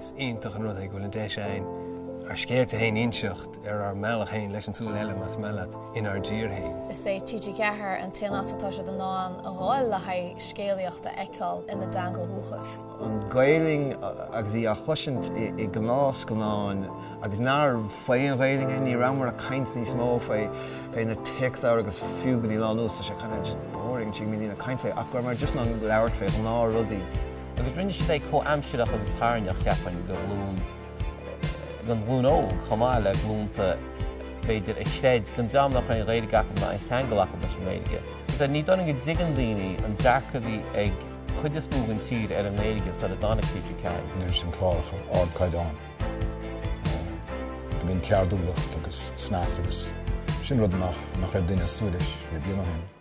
is ionintach an rud ag bhfuil an deis ein ar scéalte hain inseacht ar meallach hain leis an Súil Eile mas mellad in ar dír hain. Is é TG4 an tíonas atá sé den náin a gháil le haid scéalaíochta eicáil ina dangal thuchas. An gailing agus í a chluisint I gnáis gonáin agus náir féin gailing ní ramar a caint níos mó fé na text agus fiúgan í lá nús tá sé chuna just boring tí mílína caint fé ach mar just an leabhart fé an ná rudaí. Agus rinne sé có amseach agus tarneach ceapan go bhlún ó chamáile glúnta beidir ag stéid gan deamnach an réide gapam na cheangalach leis an réige. Gus ní donna go digan daoine an dearcadí ag chuidir spúgan tír ar an réige sa a dána TG4. Níor sin chláircha ád caitheann. Go bhíonn ceardúlacht agus snás agus sin rud nach raibh duine súilis le bliain.